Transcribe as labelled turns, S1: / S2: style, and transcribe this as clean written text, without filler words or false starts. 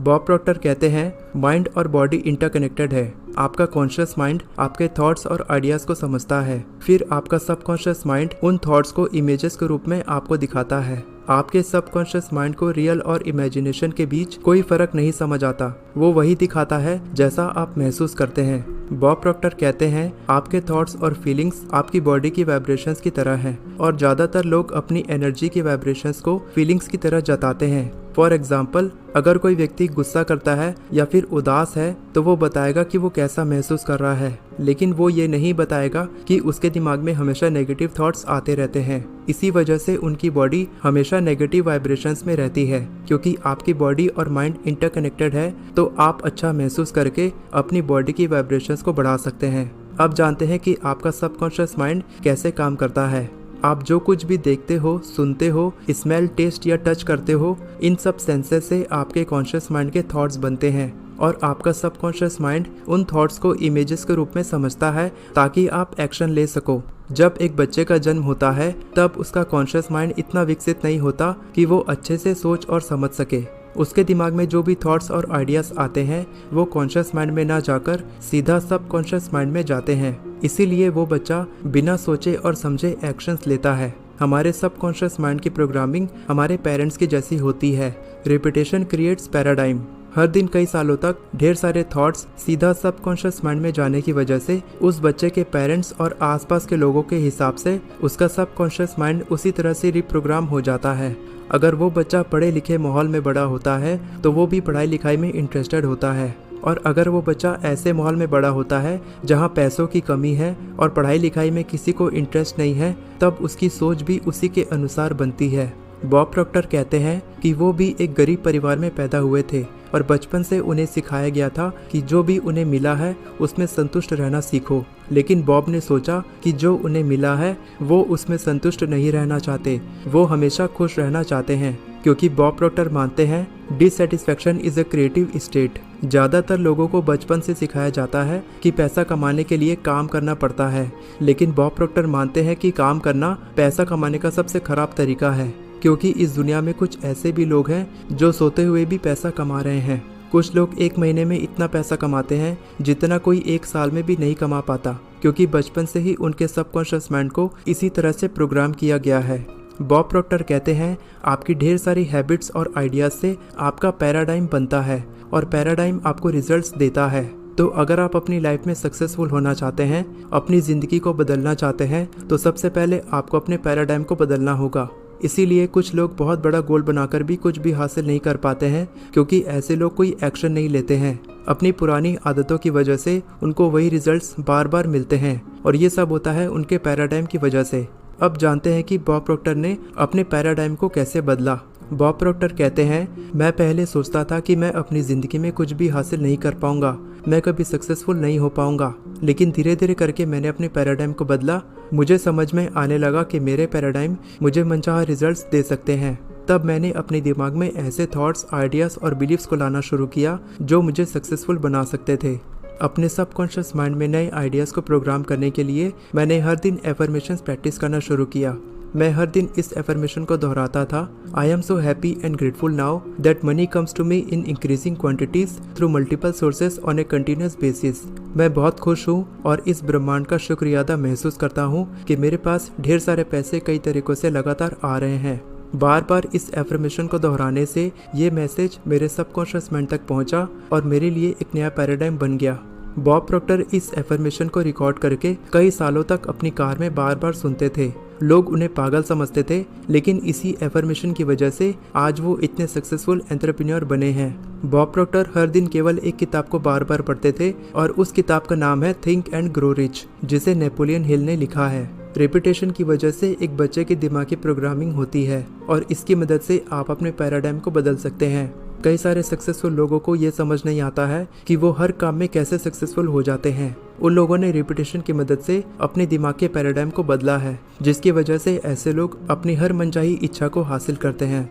S1: Bob Procter कहते हैं mind और बॉडी इंटरकनेक्टेड है। आपका कॉन्शियस माइंड आपके थॉट्स और आइडियाज को समझता है, फिर आपका सबकॉन्शियस माइंड उन थॉट्स को इमेजेस के रूप में आपको दिखाता है। आपके सबकॉन्शियस माइंड को रियल और इमेजिनेशन के बीच कोई फर्क नहीं समझ आता, वो वही दिखाता है जैसा आप महसूस करते हैं। बॉब प्रॉक्टर कहते हैं आपके थॉट्स और फीलिंग्स आपकी बॉडी की वाइब्रेशंस की तरह हैं और ज़्यादातर लोग अपनी एनर्जी की वाइब्रेशंस को फीलिंग्स की तरह जताते हैं। फॉर एग्जाम्पल, अगर कोई व्यक्ति गुस्सा करता है या फिर उदास है तो वो बताएगा कि वो कैसा महसूस कर रहा है, लेकिन वो ये नहीं बताएगा कि उसके दिमाग में हमेशा नेगेटिव थॉट्स आते रहते हैं। इसी वजह से उनकी बॉडी हमेशा नेगेटिव वाइब्रेशंस में रहती है। क्योंकि आपकी बॉडी और माइंड इंटरकनेक्टेड है तो आप अच्छा महसूस करके अपनी बॉडी की वाइब्रेशंस को बढ़ा सकते हैं। अब जानते हैं कि आपका सबकॉन्शियस माइंड कैसे काम करता है। आप जो कुछ भी देखते हो, सुनते हो, स्मेल, टेस्ट या टच करते हो, इन सब सेंसेस से आपके कॉन्शियस माइंड के थॉट्स बनते हैं और आपका सबकॉन्शियस माइंड उन थॉट्स को इमेजेस के रूप में समझता है ताकि आप एक्शन ले सको। जब एक बच्चे का जन्म होता है तब उसका कॉन्शियस माइंड इतना विकसित नहीं होता कि वो अच्छे से सोच और समझ सके। उसके दिमाग में जो भी थॉट्स और आइडियाज आते हैं वो कॉन्शियस माइंड में ना जाकर सीधा सबकॉन्शियस माइंड में जाते हैं। इसीलिए वो बच्चा बिना सोचे और समझे एक्शंस लेता है। हमारे सबकॉन्शियस माइंड की प्रोग्रामिंग हमारे पेरेंट्स की जैसी होती है। Repetition creates paradigm. हर दिन कई सालों तक ढेर सारे थॉट्स सीधा सबकॉन्शियस माइंड में जाने की वजह से उस बच्चे के पेरेंट्स और आसपास के लोगों के हिसाब से उसका सबकॉन्शियस माइंड उसी तरह से रिप्रोग्राम हो जाता है। अगर वो बच्चा पढ़े लिखे माहौल में बड़ा होता है तो वो भी पढ़ाई लिखाई में इंटरेस्टेड होता है, और अगर वो बच्चा ऐसे माहौल में बड़ा होता है जहाँ पैसों की कमी है और पढ़ाई लिखाई में किसी को इंटरेस्ट नहीं है, तब उसकी सोच भी उसी के अनुसार बनती है। बॉब प्रॉक्टर कहते हैं कि वो भी एक गरीब परिवार में पैदा हुए थे और बचपन से उन्हें सिखाया गया था कि जो भी उन्हें मिला है उसमें संतुष्ट रहना सीखो। लेकिन बॉब ने सोचा कि जो उन्हें मिला है वो उसमें संतुष्ट नहीं रहना चाहते, वो हमेशा खुश रहना चाहते हैं। क्योंकि बॉब प्रॉक्टर मानते हैं dissatisfaction is a creative state. ज़्यादातर लोगों को बचपन से सिखाया जाता है कि पैसा कमाने के लिए काम करना पड़ता है, लेकिन बॉब प्रॉक्टर मानते हैं कि काम करना पैसा कमाने का सबसे खराब तरीका है। क्योंकि इस दुनिया में कुछ ऐसे भी लोग हैं जो सोते हुए भी पैसा कमा रहे हैं। कुछ लोग एक महीने में इतना पैसा कमाते हैं जितना कोई एक साल में भी नहीं कमा पाता, क्योंकि बचपन से ही उनके सबकॉन्शियस माइंड को इसी तरह से प्रोग्राम किया गया है। बॉब प्रॉक्टर कहते हैं आपकी ढेर सारी हैबिट्स और आइडियाज से आपका पैराडाइम बनता है और पैराडाइम आपको रिजल्ट्स देता है। तो अगर आप अपनी लाइफ में सक्सेसफुल होना चाहते हैं, अपनी ज़िंदगी को बदलना चाहते हैं, तो सबसे पहले आपको अपने पैराडाइम को बदलना होगा। इसीलिए कुछ लोग बहुत बड़ा गोल बनाकर भी कुछ भी हासिल नहीं कर पाते हैं, क्योंकि ऐसे लोग कोई एक्शन नहीं लेते हैं। अपनी पुरानी आदतों की वजह से उनको वही रिजल्ट्स बार बार मिलते हैं और ये सब होता है उनके पैराडाइम की वजह से। अब जानते हैं कि बॉब प्रॉक्टर ने अपने पैराडाइम को कैसे बदला। बॉब प्रॉक्टर कहते हैं मैं पहले सोचता था कि मैं अपनी ज़िंदगी में कुछ भी हासिल नहीं कर पाऊंगा, मैं कभी सक्सेसफुल नहीं हो पाऊंगा। लेकिन धीरे धीरे करके मैंने अपने पैराडाइम को बदला। मुझे समझ में आने लगा कि मेरे पैराडाइम मुझे मनचाहा रिजल्ट्स दे सकते हैं। तब मैंने अपने दिमाग में ऐसे थॉट्स, आइडियाज़ और बिलीव्स को लाना शुरू किया जो मुझे सक्सेसफुल बना सकते थे। अपने सबकॉन्शियस माइंड में नए आइडियाज़ को प्रोग्राम करने के लिए मैंने हर दिन एफर्मेशंस प्रैक्टिस करना शुरू किया। मैं हर दिन इस एफर्मेशन को दोहराता था, I am so happy and grateful now that money comes to me in increasing quantities through multiple sources on a continuous basis. मैं बहुत खुश हूँ और इस ब्रह्मांड का शुक्रिया अदा महसूस करता हूँ कि मेरे पास ढेर सारे पैसे कई तरीकों से लगातार आ रहे हैं। बार बार इस एफर्मेशन को दोहराने से ये मैसेज मेरे सबकॉन्शियस माइंड तक पहुँचा और मेरे लिए एक नया पैराडाइम बन गया। बॉब प्रॉक्टर इस एफर्मेशन को रिकॉर्ड करके कई सालों तक अपनी कार में बार बार सुनते थे। लोग उन्हें पागल समझते थे, लेकिन इसी एफर्मेशन की वजह से आज वो इतने सक्सेसफुल एंटरप्रेन्योर बने हैं। बॉब प्रॉक्टर हर दिन केवल एक किताब को बार बार पढ़ते थे और उस किताब का नाम है थिंक एंड ग्रो रिच, जिसे नेपोलियन हिल ने लिखा है। रेपिटेशन की वजह से एक बच्चे की दिमागी प्रोग्रामिंग होती है और इसकी मदद से आप अपने पैराडाइम को बदल सकते हैं। कई सारे सक्सेसफुल लोगों को ये समझ नहीं आता है कि वो हर काम में कैसे सक्सेसफुल हो जाते हैं। उन लोगों ने रिपीटेशन की मदद से अपने दिमाग के पैराडाइम को बदला है, जिसकी वजह से ऐसे लोग अपनी हर मनचाही इच्छा को हासिल करते हैं।